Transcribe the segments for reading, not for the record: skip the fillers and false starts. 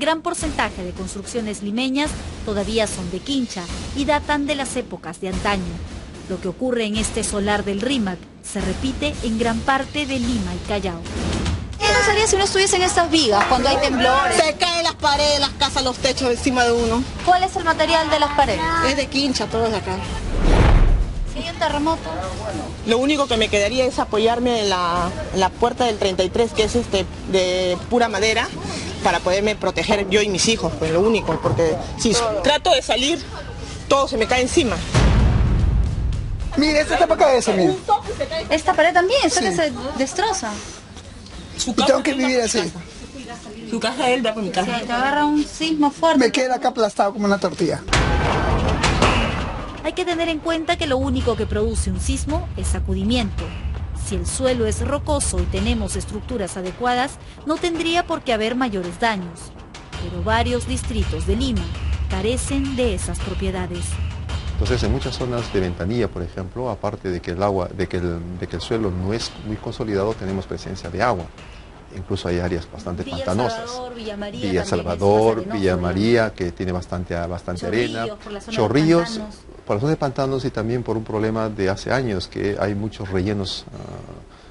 gran porcentaje de construcciones limeñas todavía son de quincha y datan de las épocas de antaño. Lo que ocurre en este solar del RIMAC se repite en gran parte de Lima y Callao. ¿Qué pasaría si no estuviesen estas vigas cuando hay temblores? Se caen las paredes, las casas, los techos encima de uno. ¿Cuál es el material de las paredes? Es de quincha, todo de acá. Si hay un terremoto. Lo único que me quedaría es apoyarme en la puerta del 33, que es de pura madera, para poderme proteger yo y mis hijos, pues lo único, porque si trato de salir, todo se me cae encima. Mire, esta está para cabeza, mire. Esta pared también, esta Sí. que se destroza. Y tengo que vivir así. Su casa él da por mi casa. Si te agarra un sismo fuerte. Me queda acá aplastado como una tortilla. Hay que tener en cuenta que lo único que produce un sismo es sacudimiento. Si el suelo es rocoso y tenemos estructuras adecuadas, no tendría por qué haber mayores daños. Pero varios distritos de Lima carecen de esas propiedades. Entonces, en muchas zonas de Ventanilla, por ejemplo, aparte de que el suelo no es muy consolidado, tenemos presencia de agua. Incluso hay áreas bastante pantanosas. Villa Salvador, Villa María, que tiene bastante arena. Chorrillos, por la zona de pantanos y también por un problema de hace años, que hay muchos rellenos,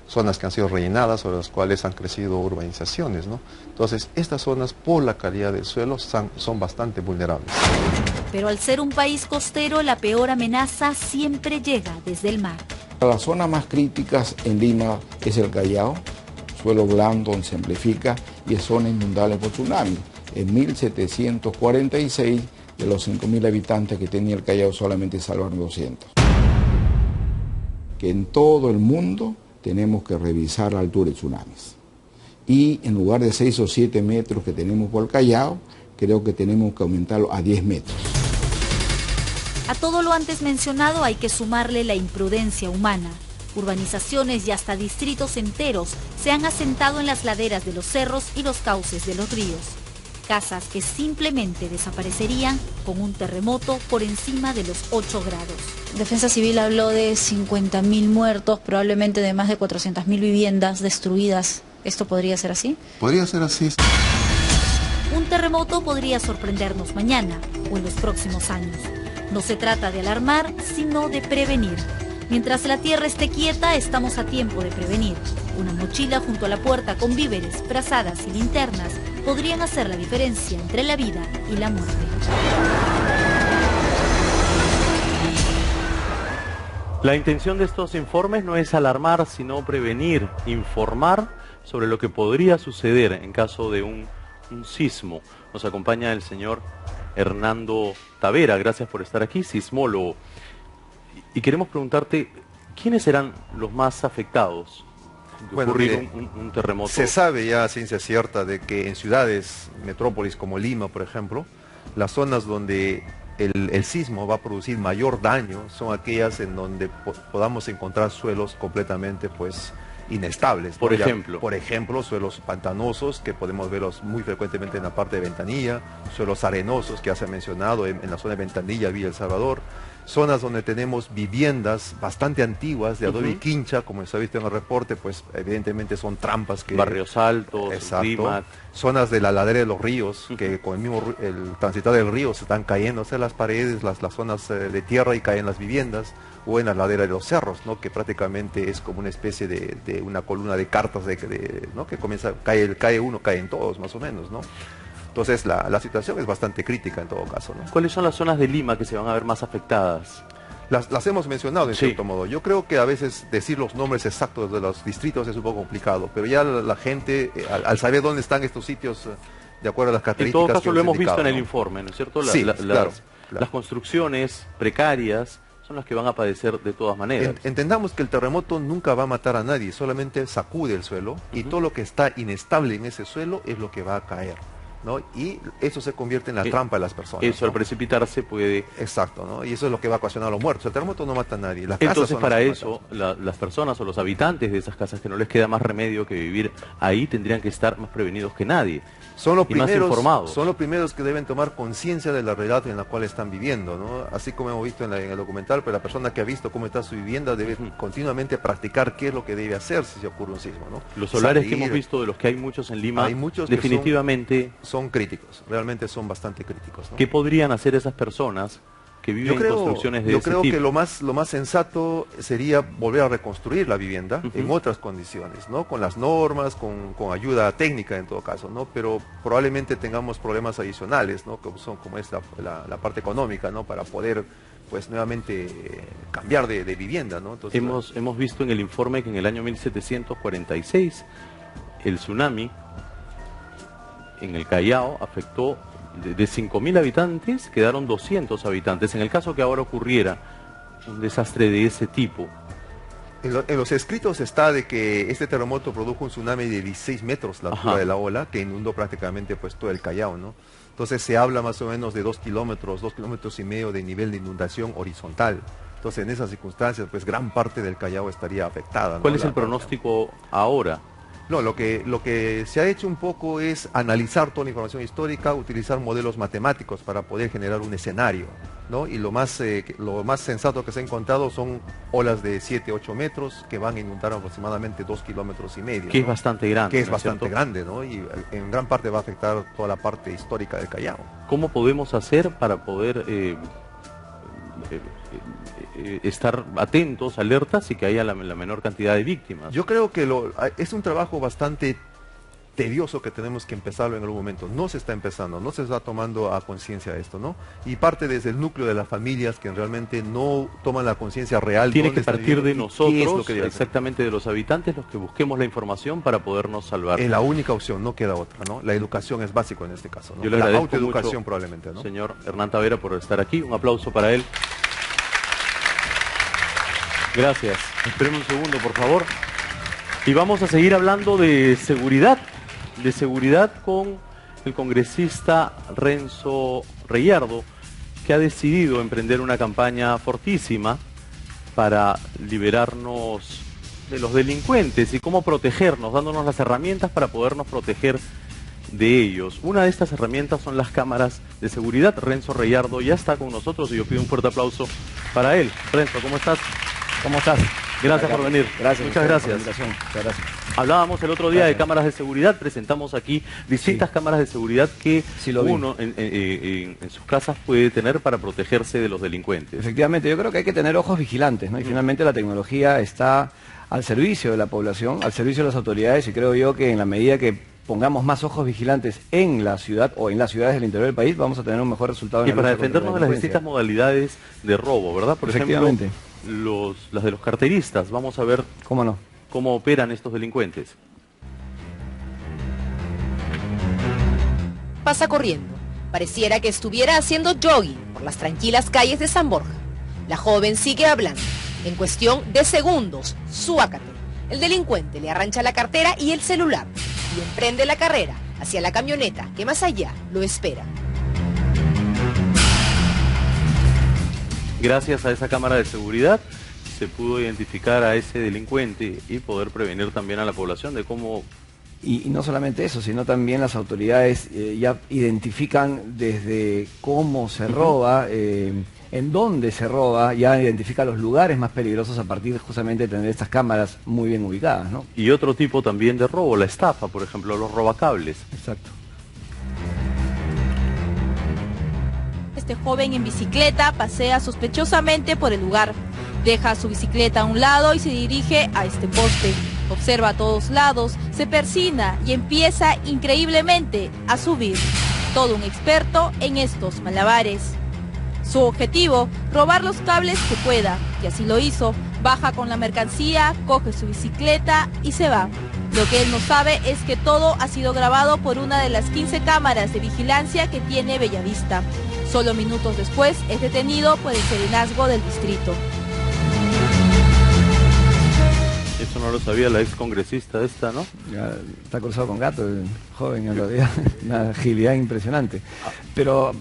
zonas que han sido rellenadas, sobre las cuales han crecido urbanizaciones, ¿no? Entonces, estas zonas, por la calidad del suelo, son bastante vulnerables. Pero al ser un país costero, la peor amenaza siempre llega desde el mar. Las zonas más críticas en Lima es el Callao, suelo blando donde se amplifica, y es zona inundable por tsunami. En 1746, de los 5.000 habitantes que tenía el Callao, solamente salvaron 200. Que en todo el mundo tenemos que revisar la altura de tsunamis. Y en lugar de 6 o 7 metros que tenemos por el Callao, creo que tenemos que aumentarlo a 10 metros. A todo lo antes mencionado hay que sumarle la imprudencia humana. Urbanizaciones y hasta distritos enteros se han asentado en las laderas de los cerros y los cauces de los ríos. Casas que simplemente desaparecerían con un terremoto por encima de los 8 grados. Defensa Civil habló de 50.000 muertos, probablemente de más de 400.000 viviendas destruidas. ¿Esto podría ser así? Podría ser así. Un terremoto podría sorprendernos mañana o en los próximos años. No se trata de alarmar, sino de prevenir. Mientras la tierra esté quieta, estamos a tiempo de prevenir. Una mochila junto a la puerta con víveres, brazadas y linternas podrían hacer la diferencia entre la vida y la muerte. La intención de estos informes no es alarmar, sino prevenir, informar sobre lo que podría suceder en caso de un sismo. Nos acompaña el señor Hernando Tavera, gracias por estar aquí, sismólogo. Y queremos preguntarte, ¿quiénes serán los más afectados de ocurrir un terremoto? Se sabe ya a ciencia cierta de que en ciudades, metrópolis como Lima, por ejemplo, las zonas donde el sismo va a producir mayor daño son aquellas en donde podamos encontrar suelos completamente inestables, ¿no? Por ejemplo. Por ejemplo, suelos pantanosos, que podemos verlos muy frecuentemente en la parte de Ventanilla, suelos arenosos, que ya se ha mencionado en la zona de Ventanilla, Villa El Salvador, zonas donde tenemos viviendas bastante antiguas de adobe y quincha, como se ha visto en el reporte, pues evidentemente son trampas que... Barrios Altos, exacto, zonas de la ladera de los ríos, que con el transitar del río se están cayéndose las paredes, las zonas de tierra y caen las viviendas, o en la ladera de los cerros, ¿no? Que prácticamente es como una especie de una columna de cartas, ¿no? Que comienza, cae uno, caen todos más o menos, ¿no? Entonces la situación es bastante crítica en todo caso, ¿no? ¿Cuáles son las zonas de Lima que se van a ver más afectadas? Las hemos mencionado en cierto modo. Yo creo que a veces decir los nombres exactos de los distritos es un poco complicado, pero ya la gente, al saber dónde están estos sitios, de acuerdo a las características... En todo caso lo hemos visto en el ¿no? informe, ¿no es cierto? Sí, claro. Las construcciones precarias son las que van a padecer de todas maneras. Entendamos que el terremoto nunca va a matar a nadie, solamente sacude el suelo y todo lo que está inestable en ese suelo es lo que va a caer, ¿no? Y eso se convierte en la trampa de las personas. Eso, ¿no? al precipitarse puede... Exacto, ¿no? Y eso es lo que va a ocasionar a los muertos. El terremoto no mata a nadie. Las Entonces, casas para eso, las personas o los habitantes de esas casas que no les queda más remedio que vivir ahí tendrían que estar más prevenidos que nadie. Son los más informados. Son los primeros que deben tomar conciencia de la realidad en la cual están viviendo, ¿no? Así como hemos visto en el documental, pero la persona que ha visto cómo está su vivienda debe continuamente practicar qué es lo que debe hacer si se ocurre un sismo, ¿no? Los solares que hemos visto, de los que hay muchos en Lima, hay muchos definitivamente son críticos, realmente son bastante críticos, ¿no? ¿Qué podrían hacer esas personas que viven en construcciones de ese tipo? Yo creo que lo más sensato sería volver a reconstruir la vivienda en otras condiciones, ¿no? Con las normas, con ayuda técnica en todo caso, ¿no? Pero probablemente tengamos problemas adicionales, ¿no? Como es la parte económica, ¿no? Para poder, pues, nuevamente cambiar de vivienda, ¿no? Entonces, hemos visto en el informe que en el año 1746 el tsunami en el Callao afectó de 5.000 habitantes, quedaron 200 habitantes. En el caso que ahora ocurriera un desastre de ese tipo. En los escritos está de que este terremoto produjo un tsunami de 16 metros la altura de la ola, que inundó prácticamente pues todo el Callao, ¿no? Entonces se habla más o menos de 2 kilómetros y medio de nivel de inundación horizontal. Entonces en esas circunstancias pues gran parte del Callao estaría afectada, ¿no? ¿Cuál es el pronóstico ahora? No, lo que se ha hecho un poco es analizar toda la información histórica, utilizar modelos matemáticos para poder generar un escenario, ¿no? Y lo más sensato que se ha encontrado son olas de 7-8 metros que van a inundar aproximadamente 2,5 kilómetros. Que ¿no? es bastante grande. Que es bastante grande, ¿no? Y en gran parte va a afectar toda la parte histórica del Callao. ¿Cómo podemos hacer para poder estar atentos, alertas y que haya la menor cantidad de víctimas? Yo creo que es un trabajo bastante tedioso que tenemos que empezarlo en algún momento. No se está empezando, no se está tomando a conciencia esto, ¿no? Y parte desde el núcleo de las familias que realmente no toman la conciencia real. Tiene que partir de nosotros, exactamente de los habitantes, los que busquemos la información para podernos salvar. Es la única opción, no queda otra, ¿no? La educación es básico en este caso, ¿no? Yo le la agradezco autoeducación mucho, probablemente, ¿no? Señor Hernán Tavera, por estar aquí. Un aplauso para él. Gracias. Esperen un segundo, por favor. Y vamos a seguir hablando de seguridad con el congresista Renzo Reyardo, que ha decidido emprender una campaña fortísima para liberarnos de los delincuentes y cómo protegernos, dándonos las herramientas para podernos proteger de ellos. Una de estas herramientas son las cámaras de seguridad. Renzo Reyardo ya está con nosotros y yo pido un fuerte aplauso para él. Renzo, ¿cómo estás? ¿Cómo estás? Gracias por venir. Gracias. Muchas gracias. Muchas gracias. Hablábamos el otro día de cámaras de seguridad, presentamos aquí distintas cámaras de seguridad que uno en sus casas puede tener para protegerse de los delincuentes. Efectivamente, yo creo que hay que tener ojos vigilantes, ¿no? Y finalmente la tecnología está al servicio de la población, al servicio de las autoridades, y creo yo que en la medida que pongamos más ojos vigilantes en la ciudad o en las ciudades del interior del país, vamos a tener un mejor resultado. Y para defendernos de las distintas modalidades de robo, ¿verdad? Por ejemplo, las de los carteristas. Vamos a ver cómo operan estos delincuentes. Pasa corriendo. Pareciera que estuviera haciendo jogging por las tranquilas calles de San Borja. La joven sigue hablando. En cuestión de segundos, suácate. El delincuente le arrancha la cartera y el celular y emprende la carrera hacia la camioneta que más allá lo espera. Gracias a esa cámara de seguridad se pudo identificar a ese delincuente y poder prevenir también a la población de cómo... Y no solamente eso, sino también las autoridades ya identifican desde cómo se roba, en dónde se roba, ya identifica los lugares más peligrosos a partir justamente de tener estas cámaras muy bien ubicadas, ¿no? Y otro tipo también de robo, la estafa, por ejemplo, los robacables. Exacto. Este joven en bicicleta pasea sospechosamente por el lugar. Deja su bicicleta a un lado y se dirige a este poste. Observa a todos lados, se persina y empieza increíblemente a subir. Todo un experto en estos malabares. Su objetivo, robar los cables que pueda, y así lo hizo. Baja con la mercancía, coge su bicicleta y se va. Lo que él no sabe es que todo ha sido grabado por una de las 15 cámaras de vigilancia que tiene Bellavista. Solo minutos después es detenido por el serenazgo del distrito. Eso no lo sabía la ex congresista esta, ¿no? Ya está cruzado con gato el joven en realidad, una agilidad impresionante. Pero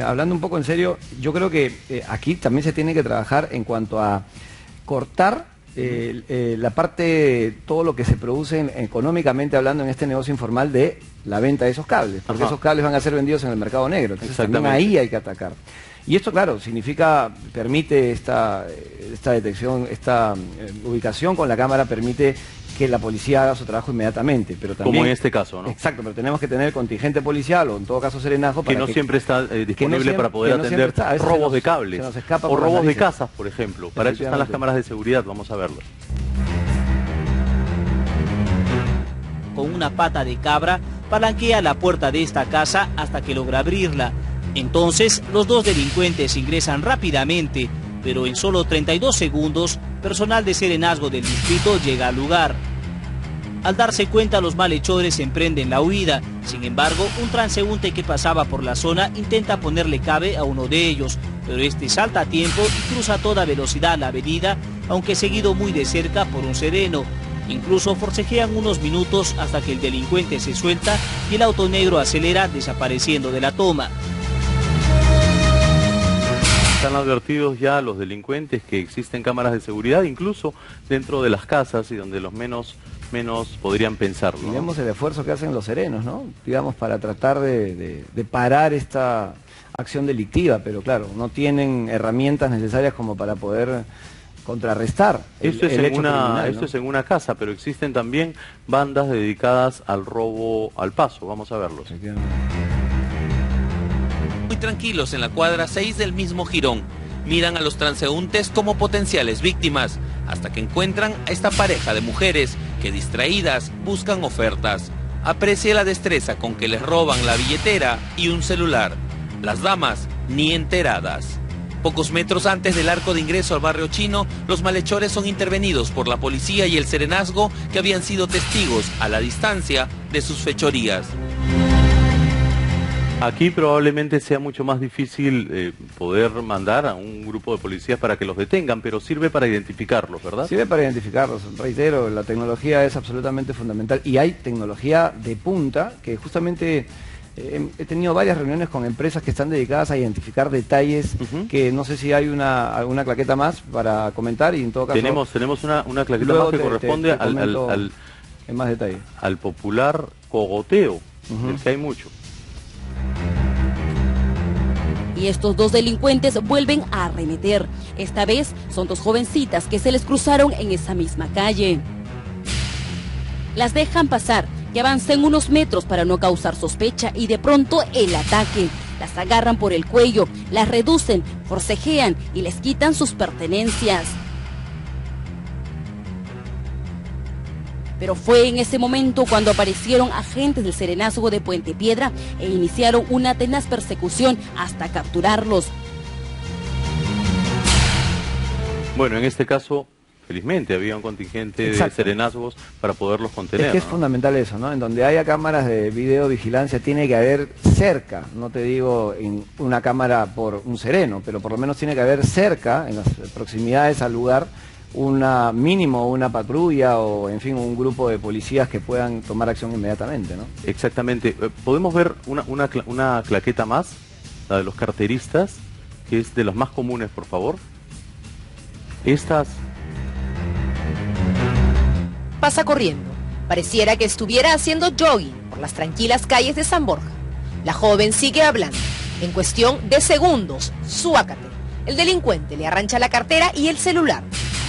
hablando un poco en serio, yo creo que aquí también se tiene que trabajar en cuanto a cortar la parte, todo lo que se produce económicamente hablando en este negocio informal de la venta de esos cables, porque esos cables van a ser vendidos en el mercado negro, entonces también ahí hay que atacar. Y esto, claro, permite esta detección, esta ubicación con la cámara, permite que la policía haga su trabajo inmediatamente. Pero también, como en este caso, ¿no? Exacto, pero tenemos que tener contingente policial o en todo caso serenazgo que no siempre está disponible para poder atender robos de cables o robos de casas, por ejemplo. Para eso están las cámaras de seguridad, vamos a verlas. Con una pata de cabra palanquea la puerta de esta casa hasta que logra abrirla. Entonces los dos delincuentes ingresan rápidamente, pero en solo 32 segundos, personal de serenazgo del distrito llega al lugar. Al darse cuenta, los malhechores emprenden la huida. Sin embargo, un transeúnte que pasaba por la zona intenta ponerle cabe a uno de ellos, pero este salta a tiempo y cruza a toda velocidad la avenida, aunque seguido muy de cerca por un sereno. Incluso forcejean unos minutos hasta que el delincuente se suelta y el auto negro acelera, desapareciendo de la toma. Están advertidos ya los delincuentes que existen cámaras de seguridad, incluso dentro de las casas y donde los menos podrían pensarlo, ¿no? Y vemos el esfuerzo que hacen los serenos, ¿no? Digamos, para tratar de parar esta acción delictiva, pero claro, no tienen herramientas necesarias como para poder contrarrestar Esto es en una casa, pero existen también bandas dedicadas al robo al paso. Vamos a verlos. Muy tranquilos en la cuadra 6 del mismo jirón. Miran a los transeúntes como potenciales víctimas, hasta que encuentran a esta pareja de mujeres que, distraídas, buscan ofertas. Aprecia la destreza con que les roban la billetera y un celular. Las damas ni enteradas. Pocos metros antes del arco de ingreso al barrio chino, los malhechores son intervenidos por la policía y el serenazgo, que habían sido testigos a la distancia de sus fechorías. Aquí probablemente sea mucho más difícil poder mandar a un grupo de policías para que los detengan, pero sirve para identificarlos, ¿verdad? Sirve para identificarlos. Reitero, la tecnología es absolutamente fundamental y hay tecnología de punta que justamente... he tenido varias reuniones con empresas que están dedicadas a identificar detalles que no sé si hay alguna claqueta más para comentar y en todo caso... Tenemos una claqueta más que corresponde en más detalle. Al popular cogoteo, del que hay mucho. Y estos dos delincuentes vuelven a arremeter. Esta vez son dos jovencitas que se les cruzaron en esa misma calle. Las dejan pasar y avanzan unos metros para no causar sospecha y de pronto el ataque. Las agarran por el cuello, las reducen, forcejean y les quitan sus pertenencias. Pero fue en ese momento cuando aparecieron agentes del serenazgo de Puente Piedra e iniciaron una tenaz persecución hasta capturarlos. Bueno, en este caso... Felizmente había un contingente de serenazgos para poderlos contener. Es que es fundamental eso, ¿no? En donde haya cámaras de videovigilancia tiene que haber cerca, no te digo en una cámara por un sereno, pero por lo menos tiene que haber cerca, en las proximidades al lugar, mínimo una patrulla o, en fin, un grupo de policías que puedan tomar acción inmediatamente, ¿no? Exactamente. ¿Podemos ver una claqueta más? La de los carteristas, que es de las más comunes, por favor. Estas... Pasa corriendo. Pareciera que estuviera haciendo jogging por las tranquilas calles de San Borja. La joven sigue hablando. En cuestión de segundos, suácate. El delincuente le arrancha la cartera y el celular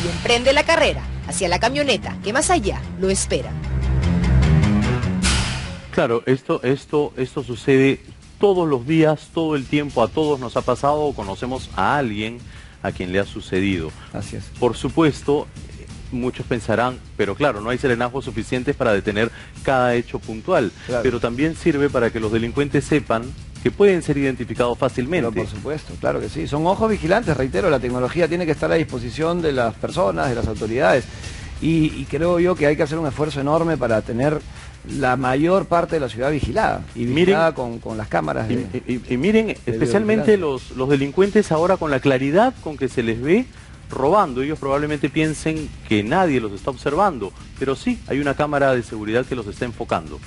y emprende la carrera hacia la camioneta que más allá lo espera. Claro, esto sucede todos los días, todo el tiempo, a todos nos ha pasado o conocemos a alguien a quien le ha sucedido. Así es. Por supuesto, muchos pensarán, pero claro, no hay serenazgos suficientes para detener cada hecho puntual, claro. Pero también sirve para que los delincuentes sepan que pueden ser identificados fácilmente. Pero por supuesto, claro que sí. Son ojos vigilantes, reitero, la tecnología tiene que estar a disposición de las personas, de las autoridades. Y creo yo que hay que hacer un esfuerzo enorme para tener la mayor parte de la ciudad vigilada. Y vigilada con las cámaras. Y miren, especialmente los delincuentes ahora con la claridad con que se les ve robando. Ellos probablemente piensen que nadie los está observando, pero sí, hay una cámara de seguridad que los está enfocando.